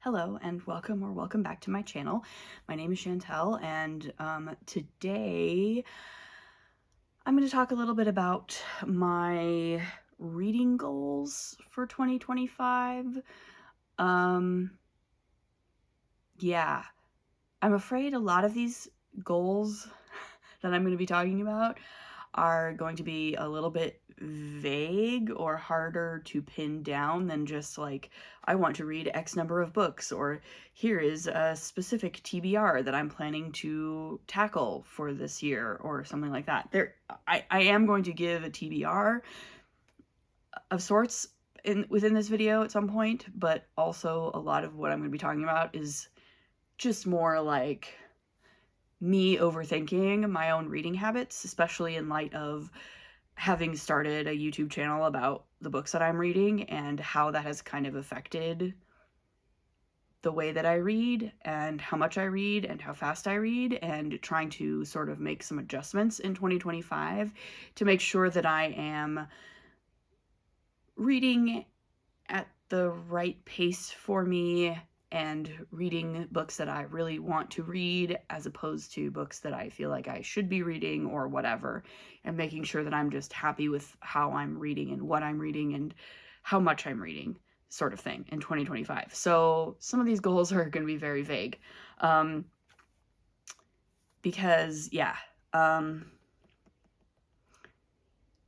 Hello and welcome back to my channel. My name is Chantel and today I'm going to talk a little bit about my reading goals for 2025. Yeah, I'm afraid a lot of these goals that I'm going to be talking about are going to be a little bit vague or harder to pin down than just like, I want to read X number of books, or here is a specific TBR that I'm planning to tackle for this year, or something like that. I am going to give a TBR of sorts within this video at some point, but also a lot of what I'm going to be talking about is just more like me overthinking my own reading habits, especially in light of having started a YouTube channel about the books that I'm reading and how that has kind of affected the way that I read and how much I read and how fast I read, and trying to sort of make some adjustments in 2025 to make sure that I am reading at the right pace for me and reading books that I really want to read as opposed to books that I feel like I should be reading or whatever, and making sure that I'm just happy with how I'm reading and what I'm reading and how much I'm reading, sort of thing, in 2025. So some of these goals are going to be very vague because, yeah,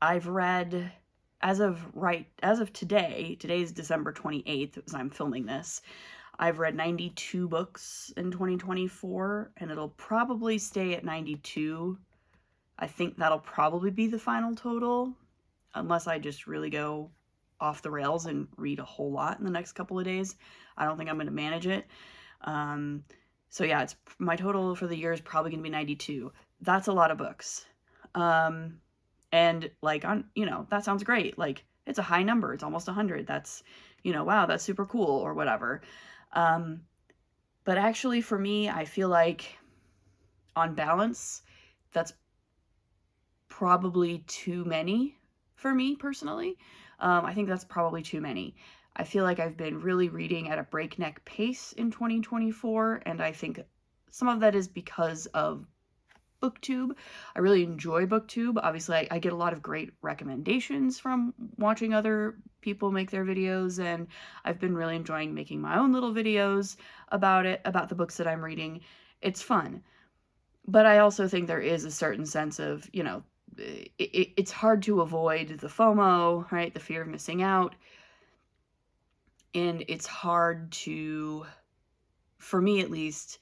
I've read, as of today's December 28th, as I'm filming this, I've read 92 books in 2024, and it'll probably stay at 92. I think that'll probably be the final total, unless I just really go off the rails and read a whole lot in the next couple of days. I don't think I'm going to manage it. So yeah, my total for the year is probably going to be 92. That's a lot of books. And like, that sounds great. Like, it's a high number. It's almost 100. That's, wow, that's super cool or whatever. But actually for me, I feel like on balance, that's probably too many for me personally. I think that's probably too many. I feel like I've been really reading at a breakneck pace in 2024, and I think some of that is because of Booktube. I really enjoy Booktube. Obviously, I get a lot of great recommendations from watching other people make their videos, and I've been really enjoying making my own little videos about the books that I'm reading. It's fun. But I also think there is a certain sense of, it's hard to avoid the FOMO, right? The fear of missing out. And it's hard to, for me at least,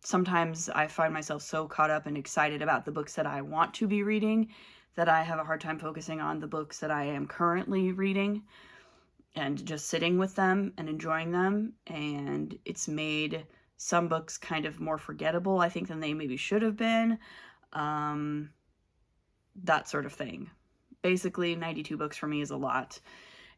sometimes I find myself so caught up and excited about the books that I want to be reading that I have a hard time focusing on the books that I am currently reading and just sitting with them and enjoying them. And it's made some books kind of more forgettable, I think, than they maybe should have been. That sort of thing. Basically, 92 books for me is a lot.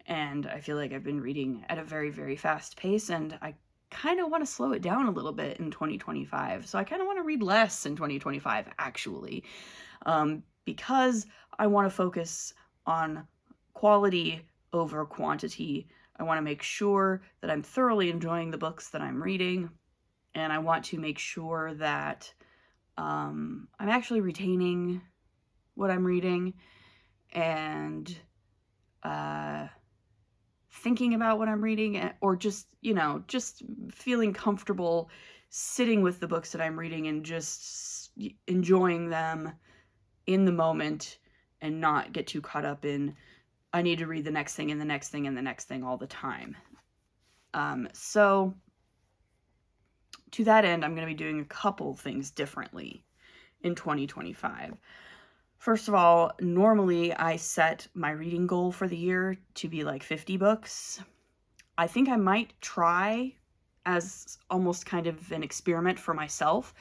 And I feel like I've been reading at a very, very fast pace, and I kind of want to slow it down a little bit in 2025. So I kind of want to read less in 2025, actually, because I want to focus on quality over quantity. I want to make sure that I'm thoroughly enjoying the books that I'm reading, and I want to make sure that I'm actually retaining what I'm reading and thinking about what I'm reading, or just, just feeling comfortable sitting with the books that I'm reading and just enjoying them in the moment and not get too caught up in, I need to read the next thing and the next thing and the next thing all the time. So to that end, I'm going to be doing a couple things differently in 2025. First of all, normally I set my reading goal for the year to be like 50 books. I think I might try, as almost kind of an experiment for myself,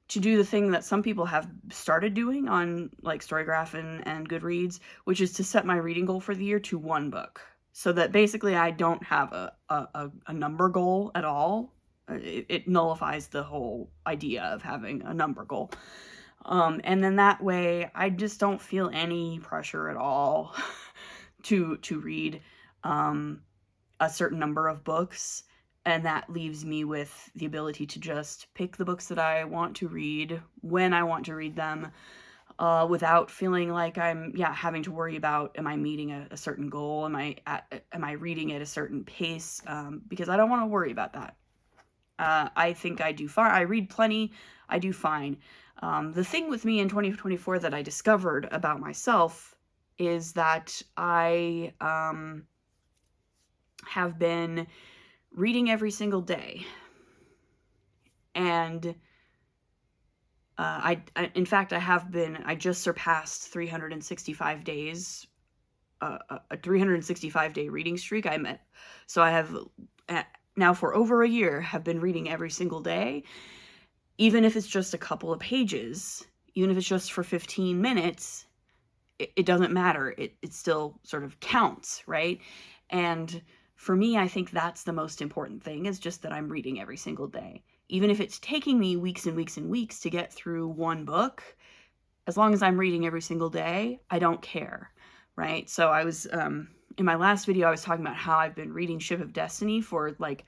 to do the thing that some people have started doing on like Storygraph and Goodreads, which is to set my reading goal for the year to 1 book. So that basically I don't have a number goal at all. It nullifies the whole idea of having a number goal. And then that way I just don't feel any pressure at all to read. a certain number of books, and that leaves me with the ability to just pick the books that I want to read when I want to read them, without feeling like I'm having to worry about, am I meeting a certain goal, am I reading at a certain pace, because I don't want to worry about that. I think I do fine. I read plenty. I do fine. The thing with me in 2024 that I discovered about myself is that I have been reading every single day. And in fact, I just surpassed 365 days, a 365-day reading streak. So I have now for over a year have been reading every single day, even if it's just a couple of pages, even if it's just for 15 minutes, it doesn't matter. It still sort of counts, right? And for me, I think that's the most important thing, is just that I'm reading every single day. Even if it's taking me weeks and weeks and weeks to get through one book, as long as I'm reading every single day, I don't care, right? So I was, in my last video, I was talking about how I've been reading Ship of Destiny for like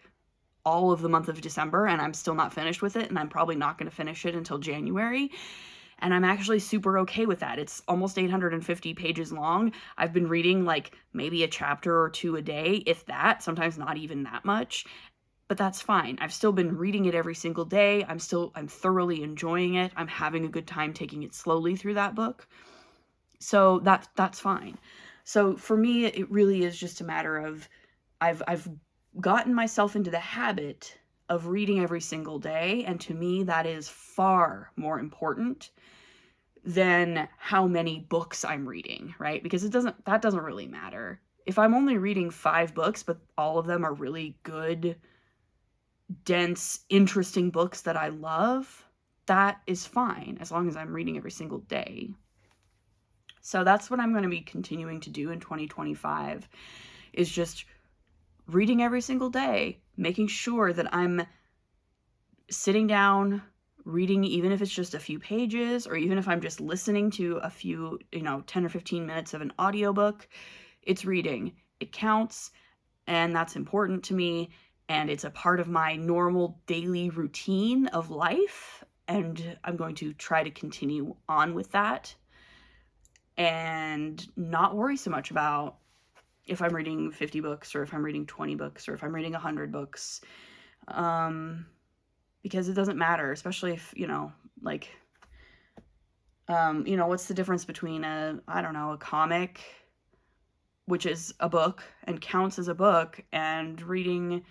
all of the month of December, and I'm still not finished with it, and I'm probably not going to finish it until January. And I'm actually super okay with that. It's almost 850 pages long. I've been reading like maybe a chapter or two a day, if that, sometimes not even that much, but that's fine. I've still been reading it every single day. I'm thoroughly enjoying it. I'm having a good time taking it slowly through that book. So that's fine. So for me, it really is just a matter of, I've gotten myself into the habit of reading every single day, and to me that is far more important than how many books I'm reading, right? Because that doesn't really matter. If I'm only reading 5 books, but all of them are really good, dense, interesting books that I love, that is fine, as long as I'm reading every single day. So that's what I'm going to be continuing to do in 2025, is just reading every single day, making sure that I'm sitting down, reading, even if it's just a few pages, or even if I'm just listening to a few, 10 or 15 minutes of an audiobook, it's reading. It counts, and that's important to me, and it's a part of my normal daily routine of life, and I'm going to try to continue on with that and not worry so much about if I'm reading 50 books, or if I'm reading 20 books, or if I'm reading 100 books, because it doesn't matter, especially if, what's the difference between a comic, which is a book and counts as a book, and reading,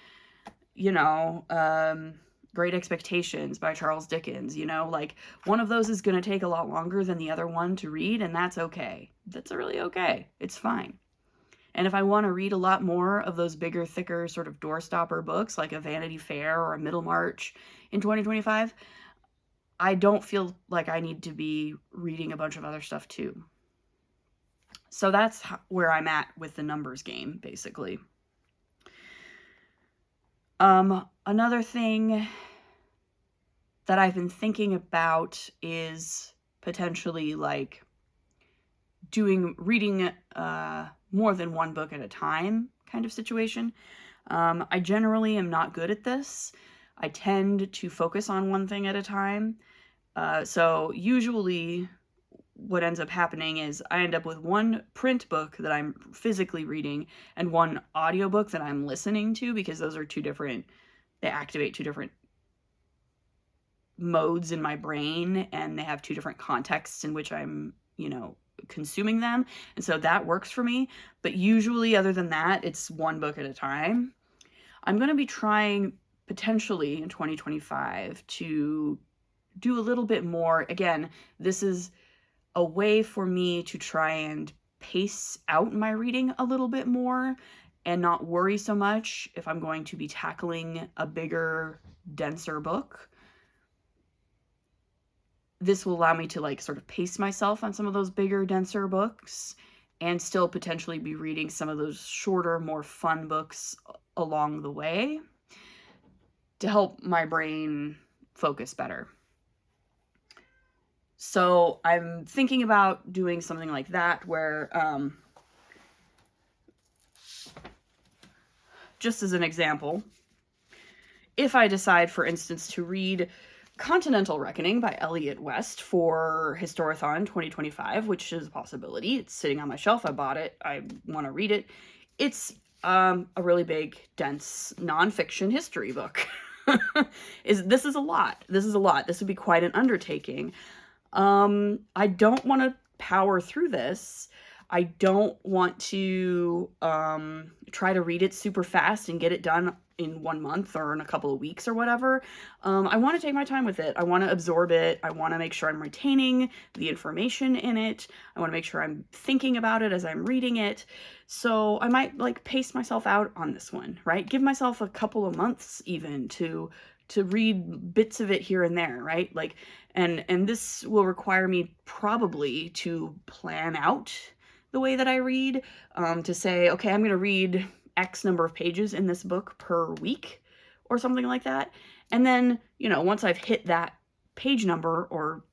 Great Expectations by Charles Dickens, one of those is going to take a lot longer than the other one to read, and that's okay. That's really okay. It's fine. And if I want to read a lot more of those bigger, thicker, sort of doorstopper books, like a Vanity Fair or a Middlemarch in 2025, I don't feel like I need to be reading a bunch of other stuff too. So that's where I'm at with the numbers game, basically. Another thing that I've been thinking about is potentially like reading more than one book at a time kind of situation. I generally am not good at this. I tend to focus on one thing at a time. So usually what ends up happening is I end up with one print book that I'm physically reading and one audiobook that I'm listening to, because those are they activate two different modes in my brain, and they have two different contexts in which I'm, consuming them. And so that works for me. But usually, other than that, it's one book at a time. I'm going to be trying potentially in 2025 to do a little bit more. Again, this is a way for me to try and pace out my reading a little bit more and not worry so much if I'm going to be tackling a bigger, denser book. This will allow me to sort of pace myself on some of those bigger, denser books and still potentially be reading some of those shorter, more fun books along the way to help my brain focus better. So I'm thinking about doing something like that, where just as an example, if I decide, for instance, to read Continental Reckoning by Elliot West for Historathon 2025, which is a possibility. It's sitting on my shelf. I bought it. I want to read it. It's a really big, dense, nonfiction history book. This is a lot. This is a lot. This would be quite an undertaking. I don't want to power through this. I don't want to try to read it super fast and get it done in 1 month or in a couple of weeks or whatever. I want to take my time with it. I want to absorb it. I want to make sure I'm retaining the information in it. I want to make sure I'm thinking about it as I'm reading it. So I might like pace myself out on this one, right? Give myself a couple of months even to read bits of it here and there, right? Like, and this will require me probably to plan out the way that I read, to say, okay, I'm going to read X number of pages in this book per week or something like that. And then, you know, once I've hit that page number, or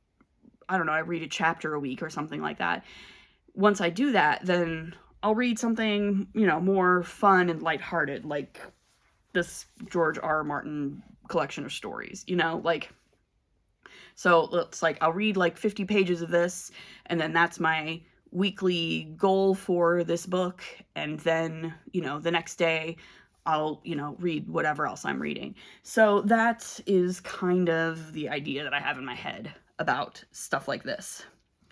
I don't know, I read a chapter a week or something like that. Once I do that, then I'll read something, you know, more fun and lighthearted, like this George R. R. Martin collection of stories, you know, like, so it's like, I'll read like 50 pages of this, and then that's my weekly goal for this book. And then, you know, the next day I'll, you know, read whatever else I'm reading. So that is kind of the idea that I have in my head about stuff like this.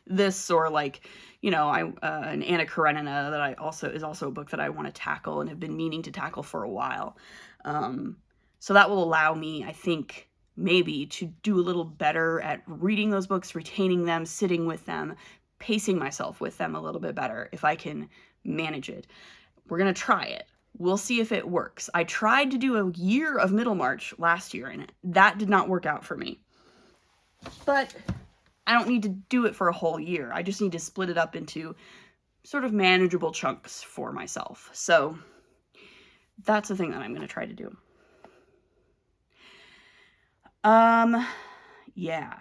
This, or like, you know, an Anna Karenina that is also a book that I want to tackle and have been meaning to tackle for a while. So that will allow me, I think, maybe to do a little better at reading those books, retaining them, sitting with them, pacing myself with them a little bit better if I can manage it. We're going to try it. We'll see if it works. I tried to do a year of Middlemarch last year, and that did not work out for me. But I don't need to do it for a whole year. I just need to split it up into sort of manageable chunks for myself. So that's the thing that I'm going to try to do. Yeah.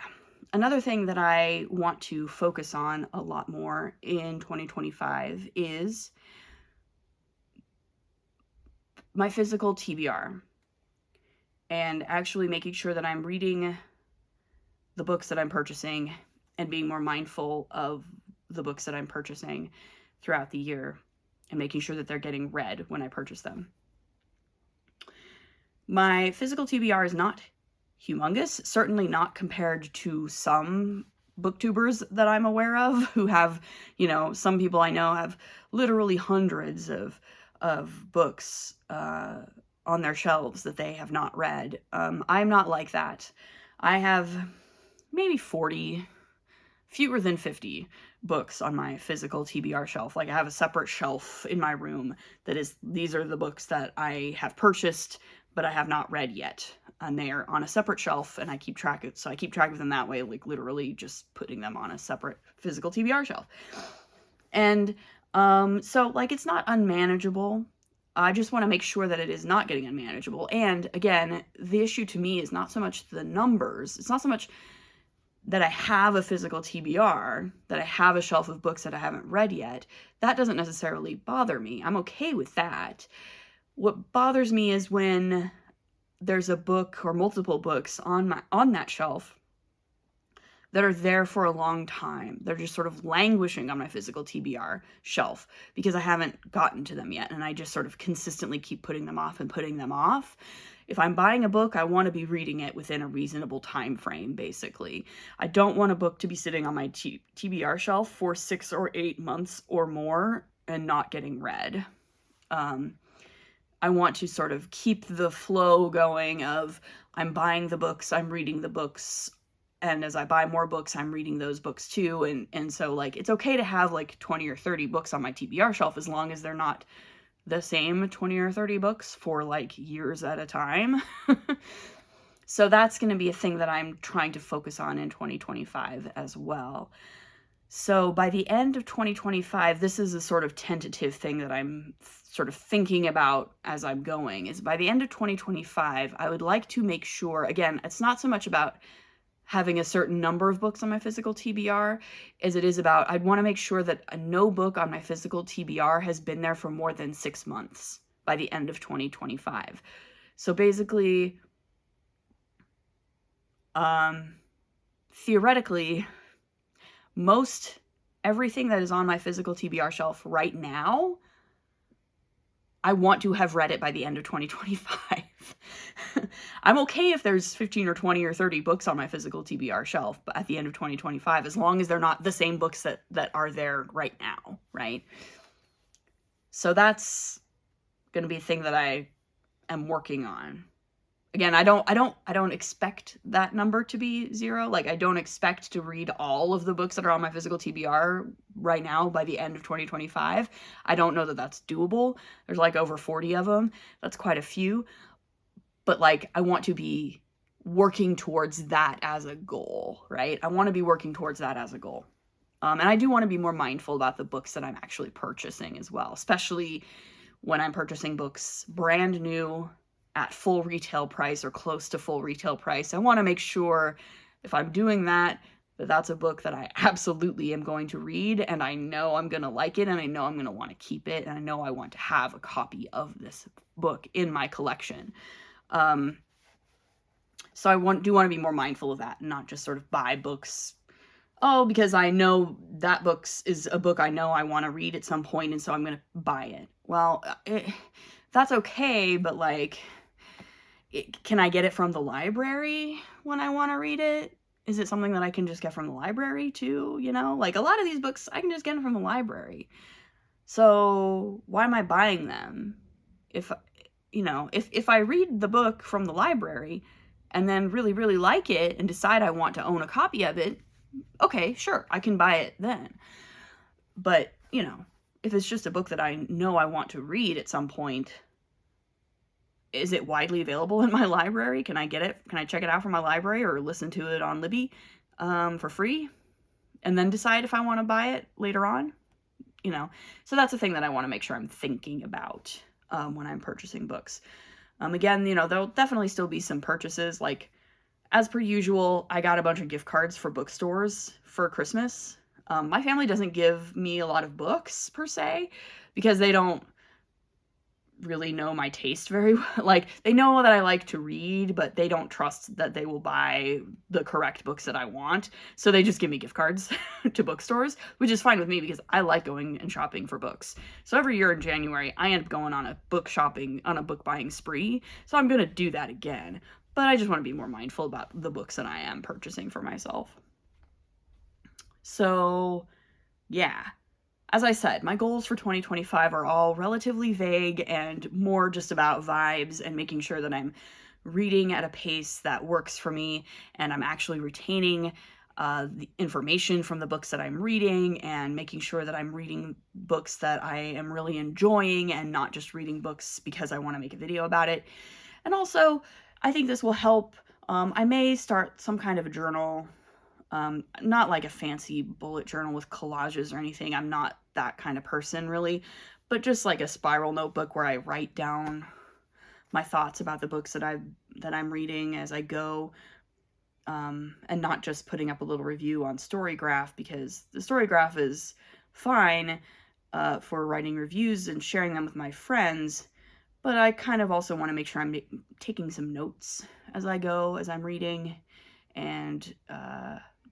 Another thing that I want to focus on a lot more in 2025 is my physical TBR, and actually making sure that I'm reading the books that I'm purchasing and being more mindful of the books that I'm purchasing throughout the year and making sure that they're getting read when I purchase them. My physical TBR is not humongous, certainly not compared to some booktubers that I'm aware of who have, you know, some people I know have literally hundreds of books on their shelves that they have not read. I'm not like that. I have maybe 40, fewer than 50 books on my physical TBR shelf. Like, I have a separate shelf in my room that is, these are the books that I have purchased but I have not read yet, and they are on a separate shelf, and I keep track of them that way, like literally just putting them on a separate physical TBR shelf. And so like, it's not unmanageable. I just want to make sure that it is not getting unmanageable. And again, the issue to me is not so much the numbers. It's not so much that I have a physical TBR, that I have a shelf of books that I haven't read yet. That doesn't necessarily bother me. I'm okay with that. What bothers me is when there's a book or multiple books on that shelf that are there for a long time. They're just sort of languishing on my physical TBR shelf because I haven't gotten to them yet, and I just sort of consistently keep putting them off and putting them off. If I'm buying a book, I want to be reading it within a reasonable time frame, basically. I don't want a book to be sitting on my TBR shelf for 6 or 8 months or more and not getting read. I want to sort of keep the flow going of, I'm buying the books, I'm reading the books, and as I buy more books, I'm reading those books too. And so like, it's okay to have like 20 or 30 books on my TBR shelf as long as they're not the same 20 or 30 books for like years at a time. So that's going to be a thing that I'm trying to focus on in 2025 as well. So by the end of 2025, this is a sort of tentative thing that I'm sort of thinking about as I'm going, is by the end of 2025, I would like to make sure, again, it's not so much about having a certain number of books on my physical TBR as it is about, I'd want to make sure that no book on my physical TBR has been there for more than 6 months by the end of 2025. So basically, theoretically, everything that is on my physical TBR shelf right now, I want to have read it by the end of 2025. I'm okay if there's 15 or 20 or 30 books on my physical TBR shelf but at the end of 2025, as long as they're not the same books that are there right now, right? So that's going to be a thing that I am working on. Again, I don't expect that number to be 0. Like, I don't expect to read all of the books that are on my physical TBR right now by the end of 2025. I don't know that that's doable. There's like over 40 of them. That's quite a few. But like, I want to be working towards that as a goal, right? I want to be working towards that as a goal. And I do want to be more mindful about the books that I'm actually purchasing as well, especially when I'm purchasing books brand new at full retail price or close to full retail price. I want to make sure if I'm doing that, that's a book that I absolutely am going to read, and I know I'm going to like it, and I know I'm going to want to keep it, and I know I want to have a copy of this book in my collection. So I do want to be more mindful of that and not just sort of buy books, because I know that book is a book I know I want to read at some point, and so I'm going to buy it. Well, that's okay, but like, can I get it from the library when I want to read it? Is it something that I can just get from the library too? You know, like a lot of these books, I can just get them from the library. So why am I buying them? If I read the book from the library and then really, really like it and decide I want to own a copy of it, okay, sure, I can buy it then. But, if it's just a book that I know I want to read at some point, is it widely available in my library? Can I get it? Can I check it out from my library or listen to it on Libby for free? And then decide if I want to buy it later on? So that's a thing that I want to make sure I'm thinking about when I'm purchasing books. Again, there'll definitely still be some purchases. Like, as per usual, I got a bunch of gift cards for bookstores for Christmas. My family doesn't give me a lot of books, per se, because they don't really know my taste very well. Like, they know that I like to read, but they don't trust that they will buy the correct books that I want. So they just give me gift cards to bookstores, which is fine with me because I like going and shopping for books. So every year in January, I end up going on a book buying spree. So I'm going to do that again. But I just want to be more mindful about the books that I am purchasing for myself. So, yeah. As I said, my goals for 2025 are all relatively vague and more just about vibes and making sure that I'm reading at a pace that works for me and I'm actually retaining the information from the books that I'm reading and making sure that I'm reading books that I am really enjoying and not just reading books because I want to make a video about it. And also, I think this will help. I may start some kind of a journal. Not like a fancy bullet journal with collages or anything. I'm not that kind of person, really. But just like a spiral notebook where I write down my thoughts about the books that I'm reading as I go. And not just putting up a little review on Storygraph, because the Storygraph is fine for writing reviews and sharing them with my friends. But I kind of also want to make sure I'm taking some notes as I go, as I'm reading, and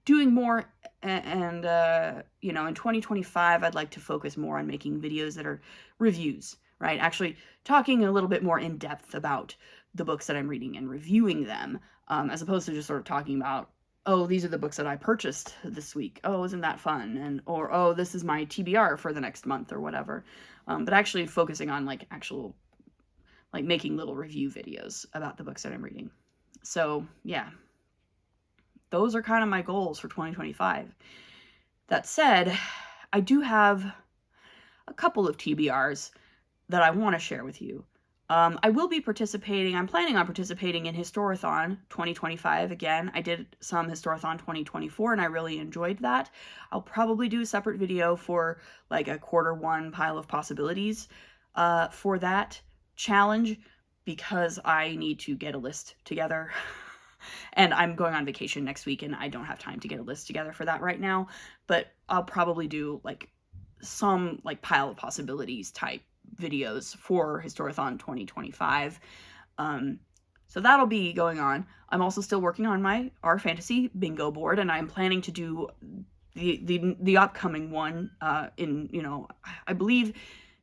doing more. And in 2025, I'd like to focus more on making videos that are reviews, right? Actually talking a little bit more in depth about the books that I'm reading and reviewing them, as opposed to just sort of talking about, oh, these are the books that I purchased this week. Oh, isn't that fun? Or, oh, this is my TBR for the next month or whatever. But actually focusing on making little review videos about the books that I'm reading. So, yeah. Those are kind of my goals for 2025. That said, I do have a couple of TBRs that I want to share with you. I will be participating. I'm planning on participating in Historathon 2025 again. I did some Historathon 2024 and I really enjoyed that. I'll probably do a separate video for like a Q1 pile of possibilities for that challenge because I need to get a list together. And I'm going on vacation next week and I don't have time to get a list together for that right now. But I'll probably do like some like pile of possibilities type videos for Historathon 2025. So that'll be going on. I'm also still working on my Our Fantasy bingo board, and I'm planning to do the upcoming one in, you know, I believe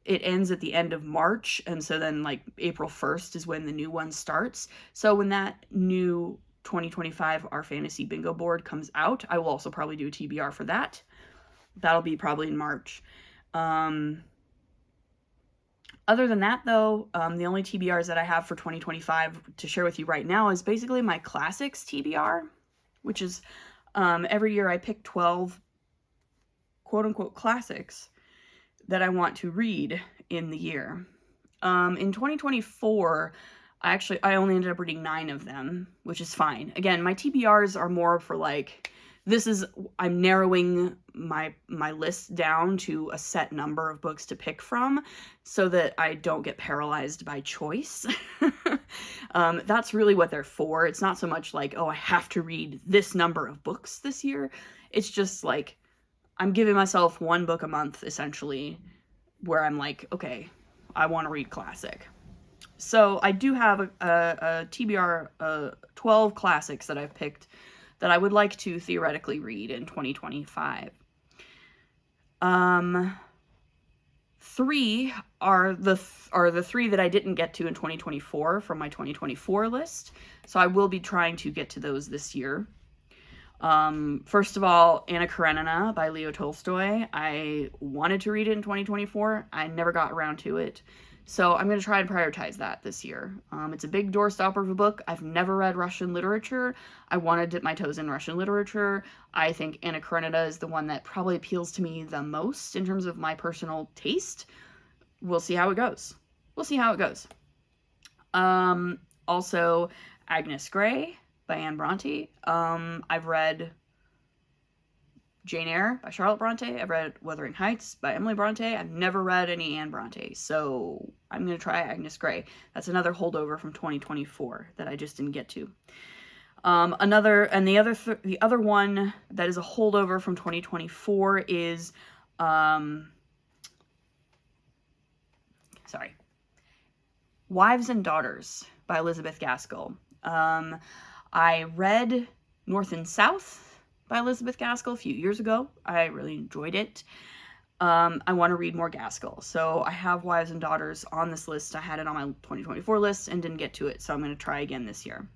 it ends at the end of March, and so then like April 1st is when the new one starts. So when that new 2025 Our Fantasy bingo board comes out, I will also probably do a TBR for that. That'll be probably in March. Other than that, though, the only TBRs that I have for 2025 to share with you right now is basically my classics TBR, which is every year I pick 12 quote-unquote classics that I want to read in the year. In 2024, I only ended up reading 9 of them, which is fine. Again, my TBRs are more for like, I'm narrowing my list down to a set number of books to pick from so that I don't get paralyzed by choice. That's really what they're for. It's not so much like, oh, I have to read this number of books this year. It's just like, I'm giving myself 1 book a month, essentially, where I'm like, okay, I want to read classic. So I do have a TBR, 12 classics that I've picked that I would like to theoretically read in 2025. 3 are the 3 that I didn't get to in 2024 from my 2024 list. So I will be trying to get to those this year. First of all, Anna Karenina by Leo Tolstoy. I wanted to read it in 2024. I never got around to it. So I'm going to try and prioritize that this year. It's a big doorstopper of a book. I've never read Russian literature. I want to dip my toes in Russian literature. I think Anna Karenina is the one that probably appeals to me the most in terms of my personal taste. We'll see how it goes. Also, Agnes Grey by Anne Bronte. I've read Jane Eyre by Charlotte Bronte. I've read Wuthering Heights by Emily Bronte. I've never read any Anne Bronte, so I'm going to try Agnes Grey. That's another holdover from 2024 that I just didn't get to. The other one that is a holdover from 2024 is, Wives and Daughters by Elizabeth Gaskell. I read North and South by Elizabeth Gaskell a few years ago. I really enjoyed it. I want to read more Gaskell. So I have Wives and Daughters on this list. I had it on my 2024 list and didn't get to it, so I'm going to try again this year.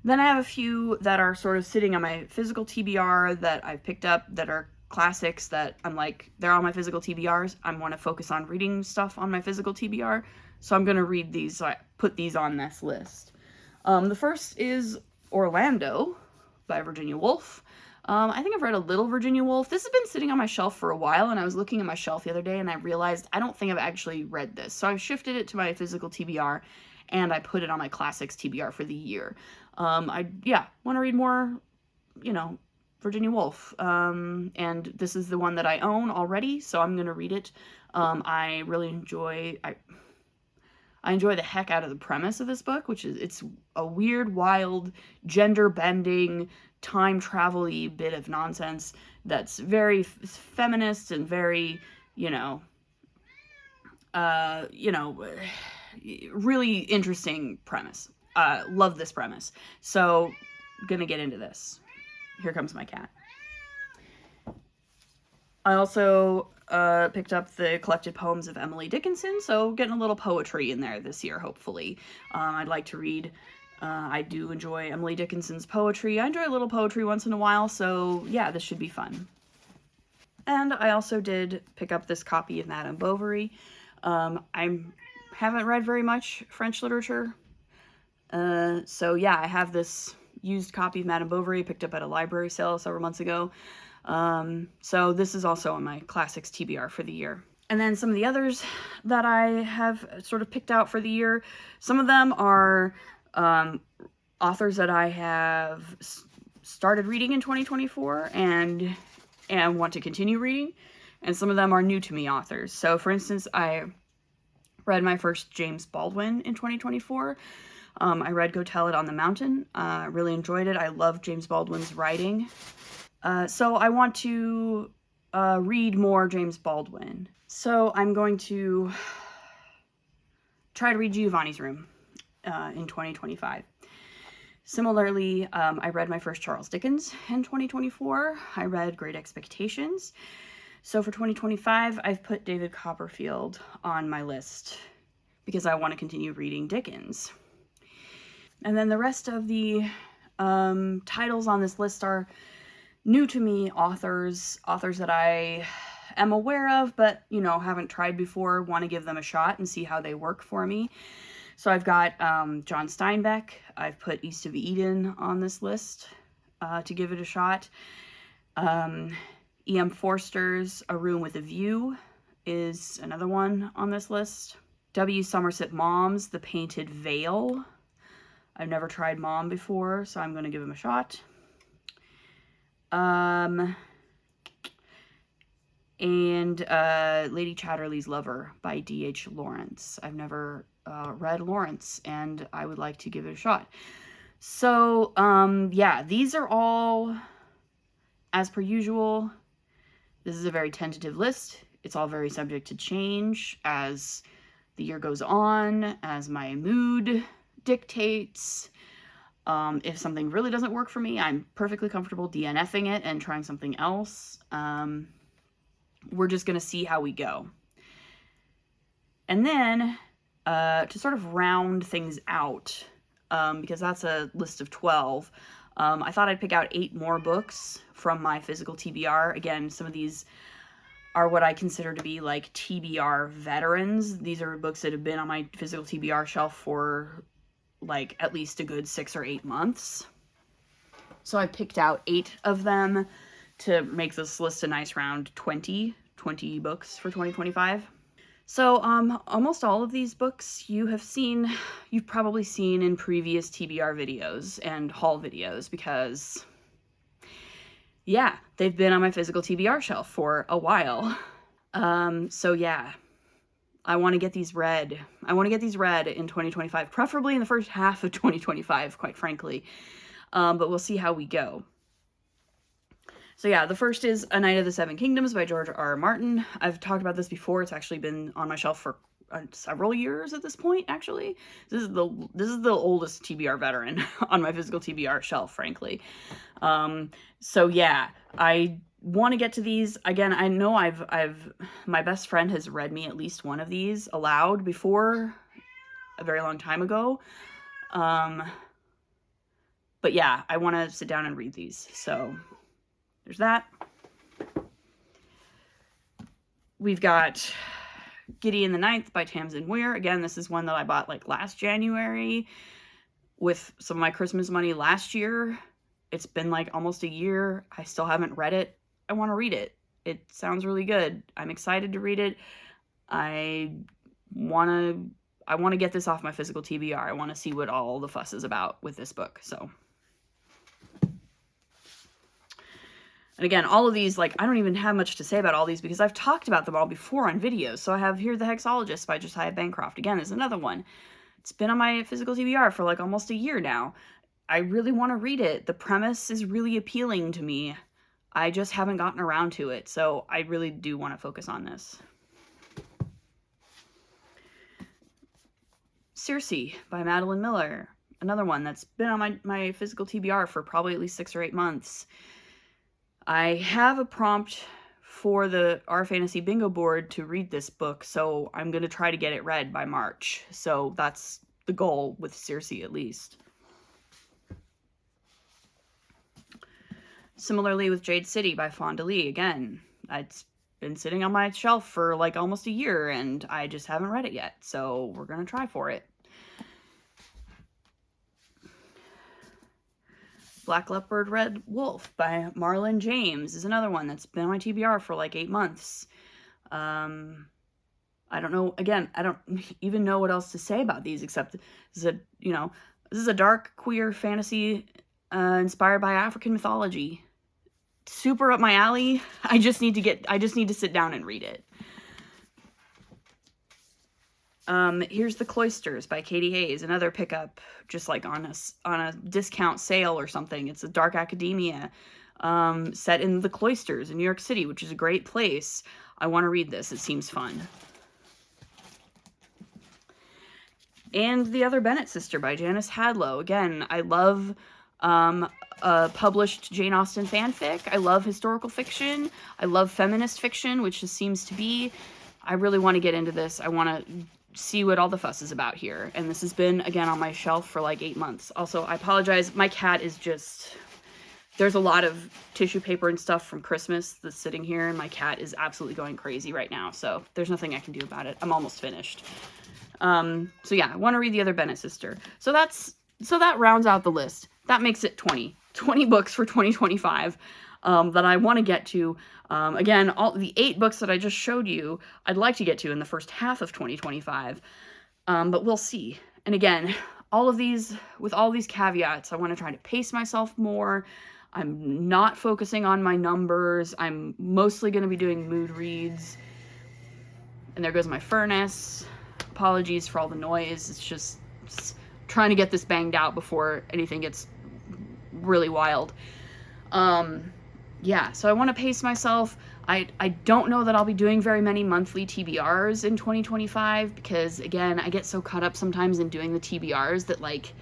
Then I have a few that are sort of sitting on my physical TBR that I've picked up that are classics that I'm like, they're on my physical TBRs. I want to focus on reading stuff on my physical TBR. So I'm going to read these, so I put these on this list. The first is Orlando by Virginia Woolf. I think I've read a little Virginia Woolf. This has been sitting on my shelf for a while, and I was looking at my shelf the other day, and I realized I don't think I've actually read this. So I've shifted it to my physical TBR, and I put it on my classics TBR for the year. I want to read more, Virginia Woolf. And this is the one that I own already, so I'm going to read it. I really enjoy... I enjoy the heck out of the premise of this book, which is it's a weird, wild, gender-bending, time travel-y bit of nonsense that's very feminist and very, really interesting premise. Love this premise. So, gonna get into this. Here comes my cat. I also picked up the collected poems of Emily Dickinson, so getting a little poetry in there this year, hopefully. I'd like to read. I do enjoy Emily Dickinson's poetry. I enjoy a little poetry once in a while, so yeah, this should be fun. And I also did pick up this copy of Madame Bovary. I haven't read very much French literature, so yeah, I have this used copy of Madame Bovary picked up at a library sale several months ago. So this is also on my classics TBR for the year. And then some of the others that I have sort of picked out for the year, some of them are authors that I have started reading in 2024 and want to continue reading, and some of them are new to me authors. So for instance, I read my first James Baldwin in 2024. I read Go Tell It on the Mountain. Really enjoyed it. I love James Baldwin's writing. So I want to read more James Baldwin. So I'm going to try to read Giovanni's Room in 2025. Similarly, I read my first Charles Dickens in 2024. I read Great Expectations. So for 2025, I've put David Copperfield on my list because I want to continue reading Dickens. And then the rest of the titles on this list are new to me authors that I am aware of, but, you know, haven't tried before, want to give them a shot and see how they work for me. So I've got John Steinbeck. I've put East of Eden on this list to give it a shot. E.M. Forster's A Room with a View is another one on this list. W. Somerset Maugham's The Painted Veil. I've never tried Mom before, so I'm going to give him a shot. And Lady Chatterley's Lover by D.H. Lawrence. I've never read Lawrence, and I would like to give it a shot. So, yeah, these are all, as per usual, this is a very tentative list. It's all very subject to change as the year goes on, as my mood dictates. If something really doesn't work for me, I'm perfectly comfortable DNFing it and trying something else. We're just going to see how we go. And then, to sort of round things out, because that's a list of 12, I thought I'd pick out 8 more books from my physical TBR. Again, some of these are what I consider to be like TBR veterans. These are books that have been on my physical TBR shelf for like at least a good 6 or 8 months. So I picked out 8 of them to make this list a nice round 20 books for 2025. So almost all of these books you've probably seen in previous TBR videos and haul videos because, yeah, they've been on my physical TBR shelf for a while. So yeah, I want to get these read. I want to get these read in 2025, preferably in the first half of 2025, quite frankly. But we'll see how we go. So yeah, the first is A Knight of the Seven Kingdoms by George R. Martin. I've talked about this before. It's actually been on my shelf for several years at this point, actually. This is the oldest TBR veteran on my physical TBR shelf, frankly. So yeah, I want to get to these. Again, I know my best friend has read me at least one of these aloud before a very long time ago. But yeah, I want to sit down and read these. So there's that. We've got Gideon the Ninth by Tamsin Ware. Again, this is one that I bought like last January with some of my Christmas money last year. It's been like almost a year. I still haven't read it. I want to read it. It sounds really good. I'm excited to read it. I want to get this off my physical TBR. I want to see what all the fuss is about with this book. So, and again, all of these, like, I don't even have much to say about all these because I've talked about them all before on videos. So I have Here the Hexologist by Josiah Bancroft. Again, is another one. It's been on my physical TBR for like almost a year now. I really want to read it. The premise is really appealing to me. I just haven't gotten around to it. So I really do want to focus on this. Circe by Madeline Miller. Another one that's been on my physical TBR for probably at least 6 or 8 months. I have a prompt for the Our Fantasy Bingo board to read this book, so I'm going to try to get it read by March. So that's the goal with Circe, at least. Similarly with Jade City by Fonda Lee. Again, it's been sitting on my shelf for like almost a year, and I just haven't read it yet, so we're going to try for it. Black Leopard, Red Wolf by Marlon James is another one that's been on my TBR for like 8 months. I don't know, again, I don't even know what else to say about these except this is a dark queer fantasy inspired by African mythology. Super up my alley. I just need to sit down and read it. Here's The Cloisters by Katie Hayes, another pickup, just like on a discount sale or something. It's a dark academia set in the cloisters in New York City, which is a great place. I want to read this. It seems fun. And The Other Bennett Sister by Janice Hadlow. Again, I love published Jane Austen fanfic. I love historical fiction. I love feminist fiction, which just seems to be... I really want to get into this. I want to see what all the fuss is about here. And this has been, again, on my shelf for like 8 months. Also, I apologize. My cat is just... There's a lot of tissue paper and stuff from Christmas that's sitting here, and my cat is absolutely going crazy right now. So there's nothing I can do about it. I'm almost finished. So yeah, I want to read The Other Bennett Sister. So that rounds out the list. That makes it 20 books for 2025 that I want to get to. Again, all the 8 books that I just showed you, I'd like to get to in the first half of 2025, but we'll see. And again, with all these caveats, I want to try to pace myself more. I'm not focusing on my numbers. I'm mostly going to be doing mood reads. And there goes my furnace. Apologies for all the noise. It's just trying to get this banged out before anything gets really wild. Yeah, so I want to pace myself. I don't know that I'll be doing very many monthly TBRs in 2025 because, again, I get so caught up sometimes in doing the TBRs that, like,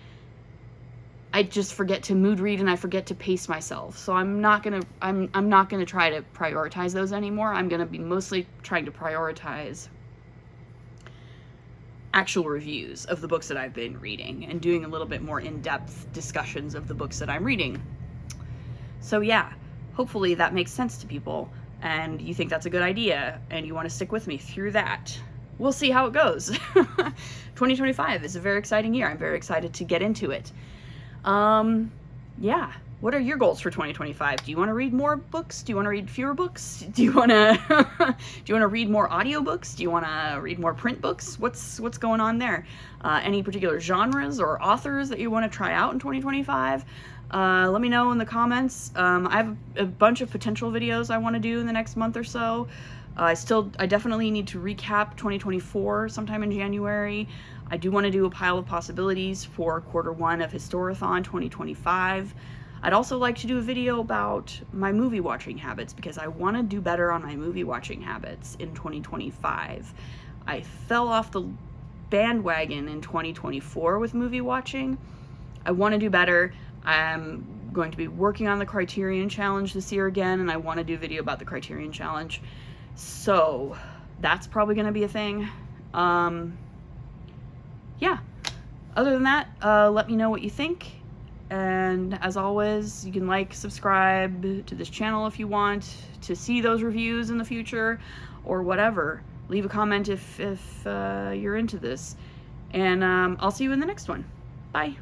I just forget to mood read and I forget to pace myself. So I'm not gonna try to prioritize those anymore. I'm gonna be mostly trying to prioritize actual reviews of the books that I've been reading and doing a little bit more in-depth discussions of the books that I'm reading. So yeah, hopefully that makes sense to people and you think that's a good idea and you want to stick with me through that. We'll see how it goes. 2025 is a very exciting year. I'm very excited to get into it. Yeah. What are your goals for 2025? Do you want to read more books? Do you want to read fewer books? Do you want to read more audiobooks? Do you want to read more print books? What's going on there? Any particular genres or authors that you want to try out in 2025? Let me know in the comments. I have a bunch of potential videos I want to do in the next month or so. I definitely need to recap 2024 sometime in January. I do want to do a pile of possibilities for Q1 of Historathon 2025. I'd also like to do a video about my movie watching habits because I want to do better on my movie watching habits in 2025. I fell off the bandwagon in 2024 with movie watching. I want to do better. I'm going to be working on the Criterion Challenge this year again, and I want to do a video about the Criterion Challenge. So that's probably going to be a thing. Yeah. Other than that, let me know what you think. And as always, you can like, subscribe to this channel if you want to see those reviews in the future or whatever. Leave a comment if you're into this. And I'll see you in the next one. Bye.